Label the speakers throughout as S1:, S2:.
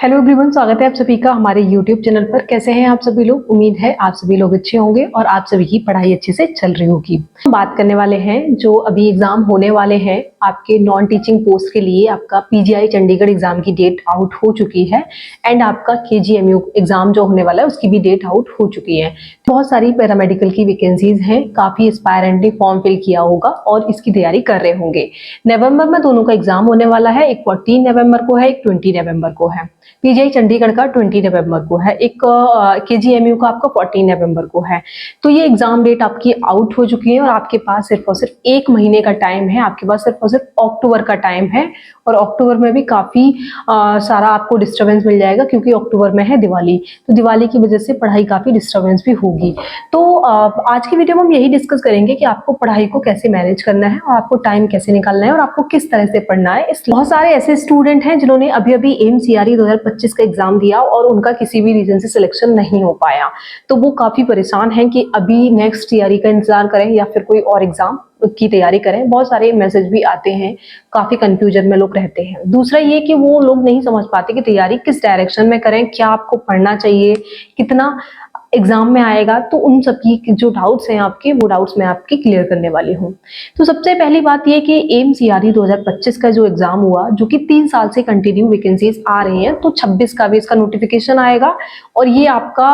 S1: Hello everyone, स्वागत है आप सभी का हमारे यूट्यूब चैनल पर। कैसे हैं आप सभी लोग? उम्मीद है आप सभी लोग अच्छे होंगे और आप सभी की पढ़ाई अच्छे से चल रही होगी। हम बात करने वाले हैं जो अभी एग्जाम होने वाले हैं आपके नॉन टीचिंग पोस्ट के लिए। आपका पीजीआई चंडीगढ़ एग्जाम की डेट आउट हो चुकी है एंड आपका केजीएमयू एग्जाम जो होने वाला है उसकी भी डेट आउट हो चुकी है। बहुत सारी पैरामेडिकल की वैकेंसीज हैं, काफी एस्पायरेंट ने फॉर्म फिल किया होगा और इसकी तैयारी कर रहे होंगे। नवंबर में दोनों का एग्जाम होने वाला है, एक 14 नवंबर को है, एक 20 नवंबर को है। पीजीआई चंडीगढ़ का 20 नवंबर को है, एक केजीएमयू का आपका 14 नवंबर को है। तो ये एग्जाम डेट आपकी आउट हो चुकी है और आपके पास सिर्फ और सिर्फ एक महीने का टाइम है। आपके पास सिर्फ और सिर्फ अक्टूबर का टाइम है और अक्टूबर में भी काफी सारा आपको डिस्टर्बेंस मिल जाएगा क्योंकि अक्टूबर में है दिवाली। तो दिवाली की वजह से पढ़ाई काफी डिस्टर्बेंस भी होगी। तो आज की वीडियो में हम यही डिस्कस करेंगे कि आपको पढ़ाई को कैसे मैनेज करना है और आपको टाइम कैसे निकालना है और आपको किस तरह से पढ़ना है। बहुत सारे ऐसे स्टूडेंट हैं जिन्होंने अभी अभी एमसीआरई 2025 का एग्जाम दिया और उनका किसी भी रीजन से सिलेक्शन नहीं हो पाया, तो वो काफी परेशान हैं कि अभी नेक्स्ट ईआरई का इंतजार करें या फिर कोई और एग्जाम की तैयारी करें। बहुत सारे मैसेज भी आते हैं, काफी कंफ्यूजन में लोग रहते हैं। दूसरा ये कि वो लोग नहीं समझ पाते कि तैयारी किस डायरेक्शन में करें, क्या आपको पढ़ना चाहिए, कितना एग्जाम में आएगा। तो उन सब की जो डाउट्स हैं आपके, वो डाउट्स मैं आपकी क्लियर करने वाली हूँ। तो सबसे पहली बात ये कि एमसीआरई 2025 का जो एग्जाम हुआ, जो कि 3 साल से कंटिन्यू वैकेंसीज आ रही हैं, तो 26 का भी इसका नोटिफिकेशन आएगा और ये आपका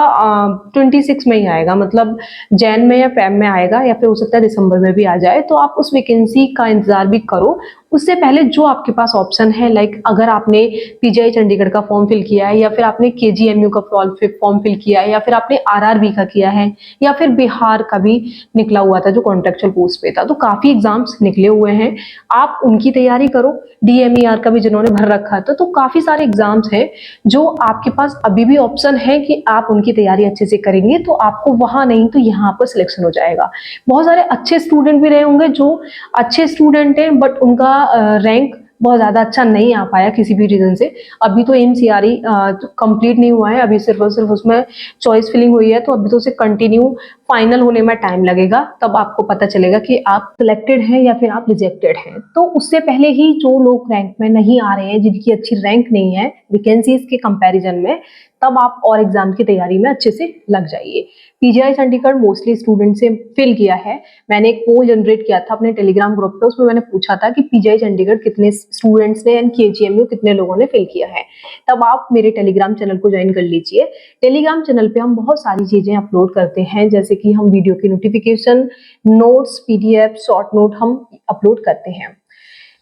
S1: 26 में ही आएगा, मतलब जैन में या फेब में आएगा या फिर हो सकता है दिसंबर में भी आ जाए। तो आप उस वैकेंसी का इंतजार भी करो। उससे पहले जो आपके पास ऑप्शन है, लाइक अगर आपने पीजीआई चंडीगढ़ का फॉर्म फिल किया है या फिर आपने केजीएमयू का फॉर्म फिल किया है या फिर आपने आरआरबी का किया है या फिर बिहार का भी निकला हुआ था जो कॉन्ट्रेक्चुअल पोस्ट पे था, तो काफी एग्जाम्स निकले हुए हैं, आप उनकी तैयारी करो। डीएमईआर का भी जिन्होंने भर रखा था, तो काफी सारे एग्जाम्स हैं जो आपके पास अभी भी ऑप्शन है कि आप उनकी तैयारी अच्छे से करेंगे तो आपको वहां नहीं तो यहाँ पर सिलेक्शन हो जाएगा। बहुत सारे अच्छे स्टूडेंट भी रहे होंगे जो अच्छे स्टूडेंट हैं बट उनका रैंक बहुत ज्यादा अच्छा नहीं आ पाया किसी भी रीजन से। अभी तो एमसीआरई कंप्लीट नहीं हुआ है, अभी सिर्फ और सिर्फ उसमें चॉइस फिलिंग हुई है, तो अभी तो उसे कंटिन्यू फाइनल होने में टाइम लगेगा, तब आपको पता चलेगा कि आप सिलेक्टेड हैं या फिर आप रिजेक्टेड हैं। तो उससे पहले ही जो लोग रैंक में नहीं आ रहे हैं, जिनकी अच्छी रैंक नहीं है वैकेंसीज के कंपैरिजन में, तब आप और एग्जाम की तैयारी में अच्छे से लग जाइए। पीजीआई चंडीगढ़ मोस्टली स्टूडेंट से फिल किया है। मैंने एक पोल जनरेट किया था अपने टेलीग्राम ग्रुप पे, उसमें मैंने पूछा था कि पीजीआई चंडीगढ़ कितने स्टूडेंट्स ने एंड केजीएमयू कितने लोगों ने फिल किया है। तब आप मेरे टेलीग्राम चैनल को ज्वाइन कर लीजिए। टेलीग्राम चैनल पे हम बहुत सारी चीजें अपलोड करते हैं, जैसे कि हम वीडियो की notification, notes, PDF, short note हम अपलोड करते हैं।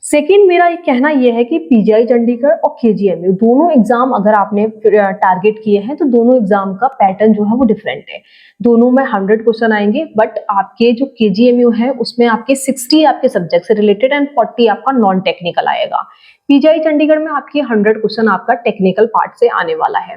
S1: सेकेंड, मेरा एक कहना यह है कि पीजीआई चंडीगढ़ और केजीएमयू दोनों एग्जाम अगर आपने टारगेट किए हैं तो दोनों एग्जाम का पैटर्न जो है वो डिफरेंट है। दोनों में 100 क्वेश्चन आएंगे, बट आपके जो केजीएमयू है उसमें आपके 60 आपके सब्जेक्ट से रिलेटेड एंड 40 आपका नॉन टेक्निकल आएगा। पीजीआई चंडीगढ़ में आपकी 100 क्वेश्चन आपका टेक्निकल पार्ट से आने वाला है।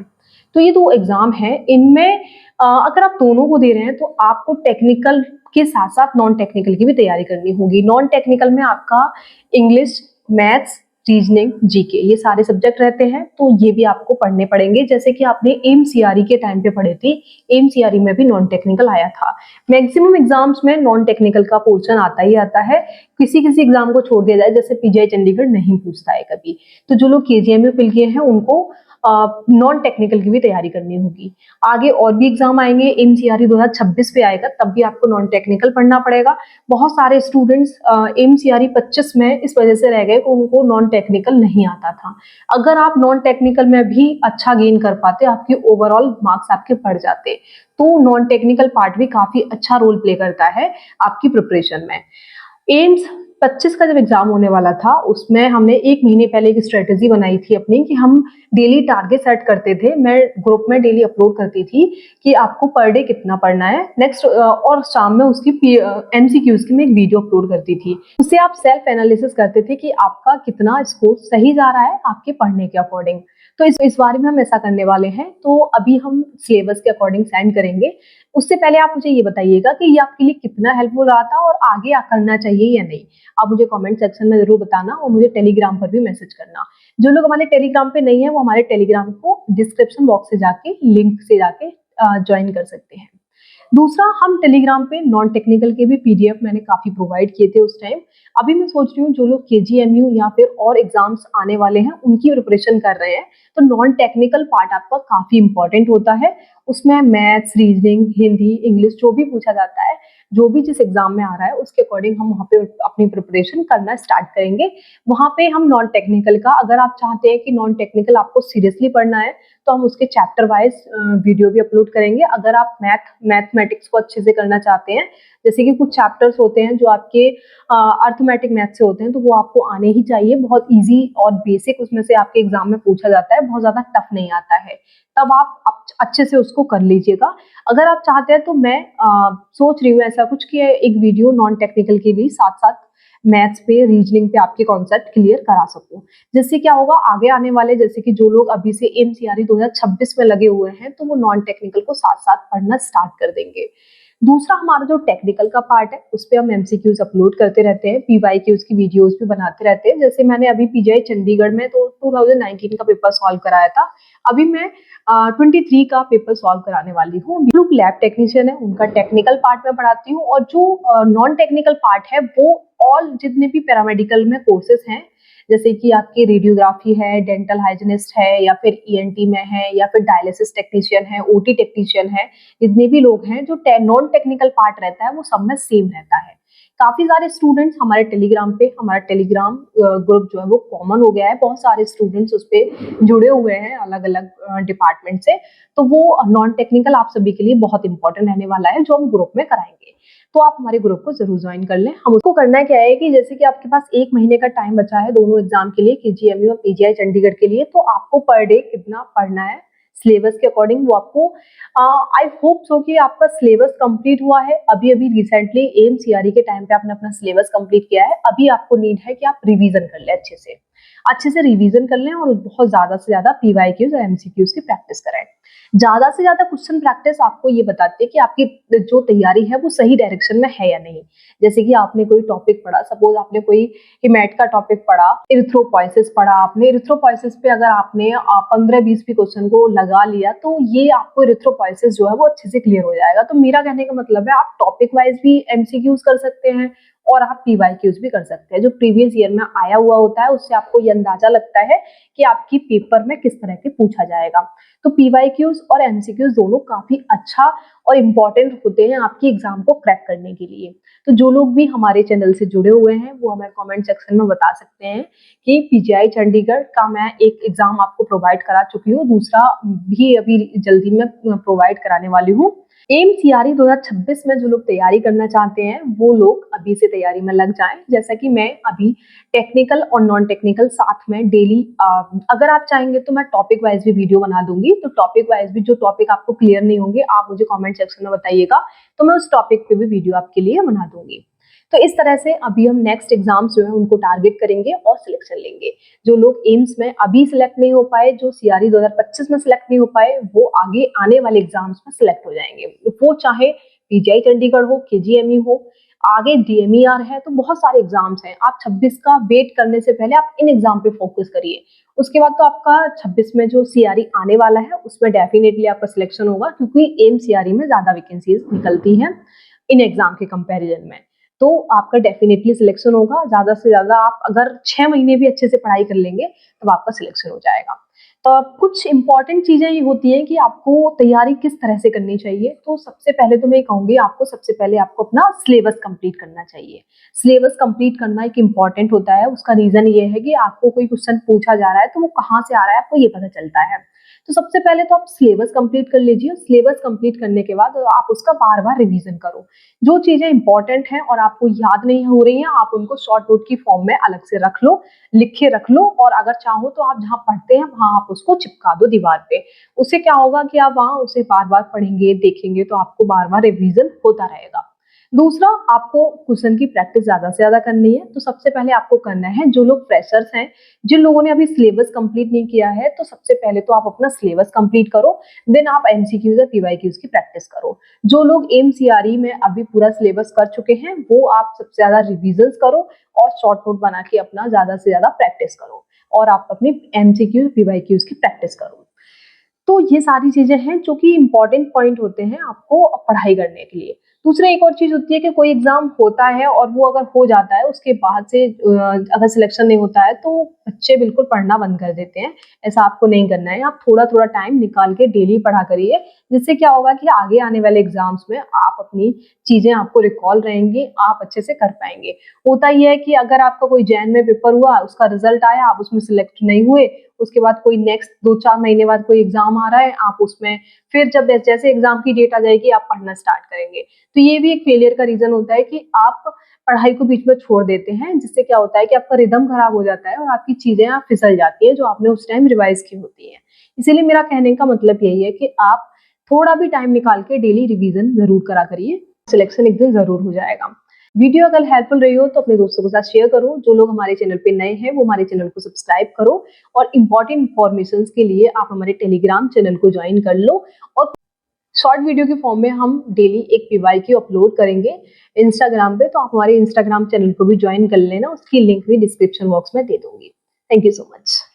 S1: तो ये दो एग्जाम है, इनमें अगर आप दोनों को दे रहे हैं तो आपको टेक्निकल के साथ साथ नॉन टेक्निकल की भी तैयारी करनी होगी। नॉन टेक्निकल में आपका इंग्लिश, मैथ्स, रीजनिंग, जीके, ये सारे सब्जेक्ट रहते हैं, तो ये भी आपको पढ़ने पड़ेंगे, जैसे कि आपने एमसीआरई के टाइम पे पढ़े थे। एमसीआरई में भी नॉन टेक्निकल आया था। मैक्सिमम एग्जाम्स में नॉन टेक्निकल का पोर्शन आता ही आता है, किसी किसी एग्जाम को छोड़ दिया जाए, जैसे पीजीआई चंडीगढ़ नहीं पूछता है कभी। तो जो लोग केजीएमयू फिल किए हैं उनको नॉन टेक्निकल की भी तैयारी करनी होगी। आगे और भी एग्जाम आएंगे, एमसीआरई 2026 पे आएगा, तब भी आपको नॉन टेक्निकल पढ़ना पड़ेगा। बहुत सारे स्टूडेंट्स एमसीआरई 25 में इस वजह से रह गए कि उनको नॉन टेक्निकल नहीं आता था। अगर आप नॉन टेक्निकल में भी अच्छा गेन कर पाते, आपके ओवरऑल मार्क्स आपके बढ़ जाते, तो नॉन टेक्निकल पार्ट भी काफी अच्छा रोल प्ले करता है आपकी प्रिपरेशन में। एम्स 25 का जब एग्जाम होने वाला था, उसमें हमने एक महीने पहले एक स्ट्रेटेजी बनाई थी अपनी कि हम डेली टारगेट सेट करते थे। मैं ग्रुप में डेली अपलोड करती थी कि आपको पर डे कितना पढ़ना है नेक्स्ट, और शाम में उसकी एमसीक्यूज की मैं एक वीडियो अपलोड करती थी। उससे आप सेल्फ एनालिसिस करते थे कि आपका कितना स्कोर सही जा रहा है आपके पढ़ने के अकॉर्डिंग। तो इस बारे में हम ऐसा करने वाले हैं, तो अभी हम सिलेबस के अकॉर्डिंग सेंड करेंगे। उससे पहले आप मुझे ये बताइएगा कि ये आपके लिए कितना हेल्पफुल रहा था और आगे करना चाहिए या नहीं। आप मुझे कमेंट सेक्शन में जरूर बताना और मुझे टेलीग्राम पर भी मैसेज करना। जो लोग हमारे टेलीग्राम पे नहीं है वो हमारे टेलीग्राम को डिस्क्रिप्शन बॉक्स से जाके लिंक से जाके ज्वाइन कर सकते हैं। दूसरा, हम टेलीग्राम पे नॉन टेक्निकल के भी पीडीएफ मैंने काफ़ी प्रोवाइड किए थे उस टाइम। अभी मैं सोच रही हूँ जो लोग केजीएमयू या फिर और एग्ज़ाम्स आने वाले हैं उनकी प्रिपरेशन कर रहे हैं, तो नॉन टेक्निकल पार्ट आपका काफ़ी इम्पोर्टेंट होता है। उसमें मैथ्स, रीजनिंग, हिंदी, इंग्लिश जो भी पूछा जाता है, जो भी जिस एग्ज़ाम में आ रहा है उसके अकॉर्डिंग हम वहाँ पे अपनी प्रिपरेशन करना स्टार्ट करेंगे। वहाँ पे हम नॉन टेक्निकल का, अगर आप चाहते हैं कि नॉन टेक्निकल आपको सीरियसली पढ़ना है तो हम उसके चैप्टर वाइज वीडियो भी अपलोड करेंगे। अगर आप मैथमेटिक्स को अच्छे से करना चाहते हैं, जैसे कि कुछ चैप्टर्स होते हैं जो आपके अर्थमेटिक मैथ से होते हैं, तो वो आपको आने ही चाहिए। बहुत इजी और बेसिक उसमें से आपके एग्जाम में पूछा जाता है, बहुत ज़्यादा टफ नहीं आता है। तब आप अच्छे से उसको कर लीजिएगा। अगर आप चाहते हैं तो मैं सोच रही हूँ ऐसा कुछ कि एक वीडियो नॉन टेक्निकल की भी साथ साथ मैथ्स पे, रीजनिंग पे आपके कॉन्सेप्ट क्लियर करा सकूं। जिससे क्या होगा, आगे आने वाले, जैसे कि जो लोग अभी से एमसीआरई 2026 में लगे हुए हैं, तो वो नॉन टेक्निकल को साथ साथ पढ़ना स्टार्ट कर देंगे। दूसरा, हमारा जो टेक्निकल का पार्ट है उस पे हम एमसीक्यूज अपलोड करते रहते हैं, पीवाईक्यूज की वीडियोस भी बनाते रहते हैं। जैसे मैंने अभी पीजीआई चंडीगढ़ में तो 2019 का पेपर सॉल्व कराया था। अभी मैं 23 का पेपर सॉल्व कराने वाली हूँ। लोग लैब टेक्नीशियन है, उनका टेक्निकल पार्ट में पढ़ाती हूँ, और जो नॉन टेक्निकल पार्ट है वो ऑल जितने भी पैरामेडिकल में कोर्सेज हैं, जैसे कि आपकी रेडियोग्राफी है, डेंटल हाइजीनिस्ट है, या फिर ईएनटी में है, या फिर डायलिसिस टेक्नीशियन है, ओटी टेक्नीशियन है, जितने भी लोग हैं, जो नॉन टेक्निकल पार्ट रहता है वो सब में सेम रहता है। काफी सारे स्टूडेंट्स हमारे टेलीग्राम पे, हमारा टेलीग्राम ग्रुप जो है वो कॉमन हो गया है, बहुत सारे स्टूडेंट्स उस पे जुड़े हुए हैं अलग अलग डिपार्टमेंट से। तो वो नॉन टेक्निकल आप सभी के लिए बहुत इंपॉर्टेंट रहने वाला है, जो हम ग्रुप में कराएंगे। तो आप हमारे ग्रुप को जरूर ज्वाइन कर लें। हम उसको करना क्या है कि जैसे कि आपके पास 1 महीने का टाइम बचा है दोनों एग्जाम के लिए, केजीएमयू और पीजीआई चंडीगढ़ के लिए, तो आपको पर डे कितना पढ़ना है सिलेबस के अकॉर्डिंग वो आपको, आई होप सो कि आपका सिलेबस कंप्लीट हुआ है। अभी अभी रिसेंटली एमसीआरई के टाइम पे आपने अपना सिलेबस कंप्लीट किया है। अभी आपको नीड है कि आप रिवीजन कर लें, अच्छे से रिवीजन कर लें, और बहुत ज्यादा से ज्यादा पीवाईक्यूज और एमसीक्यूज की प्रैक्टिस करें। ज्यादा से ज्यादा क्वेश्चन प्रैक्टिस आपको ये बताती है कि आपकी जो तैयारी है वो सही डायरेक्शन में है या नहीं। जैसे कि आपने कोई टॉपिक पढ़ा, सपोज आपने कोई हिमेट का टॉपिक पढ़ा, इरिथ्रोपोइसिस पढ़ा आपने, इरिथ्रोपोइसिस पे अगर आपने 15-20 भी क्वेश्चन को लगा लिया, तो ये आपको इरिथ्रोपोइसिस जो है वो अच्छे से क्लियर हो जाएगा। तो मेरा कहने का मतलब है, आप टॉपिक वाइज भी एमसीक्यूज कर सकते हैं और आप पीवाईक्यूज भी कर सकते हैं। जो प्रीवियस ईयर में आया हुआ होता है उससे आपको ये अंदाजा लगता है कि आपकी पेपर में किस तरह के पूछा जाएगा। तो पीवाईक्यूज और एमसीक्यूज दोनों काफी अच्छा और इम्पोर्टेंट होते हैं आपकी एग्जाम को क्रैक करने के लिए। तो जो लोग भी हमारे चैनल से जुड़े हुए हैं वो हमें कमेंट सेक्शन में बता सकते हैं कि पीजीआई चंडीगढ़ का मैं एक एग्जाम आपको प्रोवाइड करा चुकी हूँ, दूसरा भी अभी जल्दी में प्रोवाइड कराने वाली हूँ। एमसीआरई 2026 में जो लोग तैयारी करना चाहते हैं वो लोग अभी से तैयारी में लग जाएं। जैसा कि मैं अभी टेक्निकल और नॉन टेक्निकल साथ में डेली, अगर आप चाहेंगे तो मैं टॉपिक वाइज भी वीडियो बना दूंगी। तो टॉपिक वाइज भी जो टॉपिक आपको क्लियर नहीं होंगे आप मुझे कमेंट सेक्शन में बताइएगा, तो मैं उस टॉपिक पे भी वीडियो आपके लिए बना दूंगी। तो इस तरह से अभी हम नेक्स्ट एग्जाम्स जो है उनको टारगेट करेंगे और सिलेक्शन लेंगे। जो लोग एम्स में अभी सिलेक्ट नहीं हो पाए, जो सीआरई 2025 में सिलेक्ट नहीं हो पाए, वो आगे आने वाले एग्जाम्स में सिलेक्ट हो जाएंगे। वो चाहे पीजीआई चंडीगढ़ हो, केजीएमयू हो, आगे डीएमईआर है, तो बहुत सारे एग्जाम्स हैं। आप 26 का वेट करने से पहले आप इन एग्जाम पे फोकस करिए। उसके बाद तो आपका 26 में जो सीआरई आने वाला है उसमें डेफिनेटली आपका सिलेक्शन होगा, क्योंकि एम सीआरई में ज्यादा वैकेंसीज निकलती हैं इन एग्जाम के कंपैरिजन में। तो आपका डेफिनेटली सिलेक्शन होगा। ज्यादा से ज्यादा आप अगर 6 महीने भी अच्छे से पढ़ाई कर लेंगे तब आपका सिलेक्शन हो जाएगा। तो कुछ इंपॉर्टेंट चीजें ये होती हैं कि आपको तैयारी किस तरह से करनी चाहिए। तो सबसे पहले तो मैं कहूंगी आपको, सबसे पहले आपको अपना सिलेबस कंप्लीट करना चाहिए। सिलेबस कंप्लीट करना एक इंपॉर्टेंट होता है। उसका रीजन ये है कि आपको कोई क्वेश्चन पूछा जा रहा है तो वो कहाँ से आ रहा है आपको ये पता चलता है। तो सबसे पहले तो आप सिलेबस कंप्लीट कर लीजिए। सिलेबस कंप्लीट करने के बाद आप उसका बार बार रिवीजन करो। जो चीजें इंपॉर्टेंट हैं और आपको याद नहीं हो रही हैं, आप उनको शॉर्ट नोट की फॉर्म में अलग से रख लो, लिख के रख लो, और अगर चाहो तो आप जहाँ पढ़ते हैं वहां आप उसको चिपका दो दीवार पे। उससे क्या होगा कि आप वहां उसे बार बार पढ़ेंगे, देखेंगे, तो आपको बार बार रिवीजन होता रहेगा। दूसरा, आपको क्वेश्चन की प्रैक्टिस ज्यादा से ज्यादा करनी है। तो सबसे पहले आपको करना है, जो लोग फ्रेशर्स हैं, जिन लोगों ने अभी सिलेबस कंप्लीट नहीं किया है, तो सबसे पहले तो आप अपना सिलेबस कंप्लीट करो, देन आप एमसीक्यूज या पीवाईक्यूज की प्रैक्टिस करो। जो लोग एमसीआरई में अभी पूरा सिलेबस कर चुके हैं वो आप सबसे ज्यादा रिविजन करो और शॉर्ट नोट बना के अपना ज्यादा से ज्यादा प्रैक्टिस करो, और आप अपनी एमसीक्यू पीवाईक्यूज की प्रैक्टिस करो। तो ये सारी चीज़ें हैं जो कि इम्पोर्टेंट पॉइंट होते हैं आपको पढ़ाई करने के लिए। दूसरा एक और चीज़ होती है कि कोई एग्ज़ाम होता है और वो अगर हो जाता है उसके बाद से अगर सिलेक्शन नहीं होता है तो बच्चे बिल्कुल पढ़ना बंद कर देते हैं। ऐसा आपको नहीं करना है। आप थोड़ा-थोड़ा टाइम निकाल के डेली पढ़ा करिए, जिससे क्या होगा कि आगे आने वाले एग्ज़ाम्स में आप अपनी चीज़ें आपको रिकॉल रहेंगी, आप अच्छे से कर पाएँगे। होता ये है कि अगर आपका कोई जैन में पेपर हुआ, उसका रिज़ल्ट आया, आप उसमें सिलेक्ट नहीं हुए, उसके बाद कोई नेक्स्ट 2-4 महीने बाद कोई एग्ज़ाम आ रहा है, आप उसमें फिर जब जैसे एग्ज़ाम की डेट आ जाएगी, आप पढ़ना स्टार्ट करेंगे। तो ये भी एक फेलियर का रीज़न होता है कि आप पढ़ाई को बीच में छोड़ देते हैं, जिससे क्या होता है कि आपका रिदम खराब हो जाता है और आपकी चीज़ें फिसल जाती हैं, जो आपने उस टाइम रिवाइज़ की होती हैं। इसीलिए मेरा कहने का मतलब यही है कि आप थोड़ा भी टाइम निकाल के डेली रिवीजन ज़रूर करा करिए, सिलेक्शन एक दिन ज़रूर हो जाएगा। वीडियो अगर हेल्पफुल रही हो तो अपने दोस्तों के साथ शेयर करो। जो लोग हमारे चैनल पे नए हैं वो हमारे चैनल को सब्सक्राइब करो और इम्पोर्टेंट इन्फॉर्मेशंस के लिए आप हमारे टेलीग्राम चैनल को ज्वाइन कर लो। और शॉर्ट वीडियो के फॉर्म में हम डेली एक पीवाईक्यू अपलोड करेंगे इंस्टाग्राम पे, तो आप हमारे इंस्टाग्राम चैनल को भी ज्वाइन कर लेना। उसकी लिंक भी डिस्क्रिप्शन बॉक्स में दे दूंगी। Thank you so much.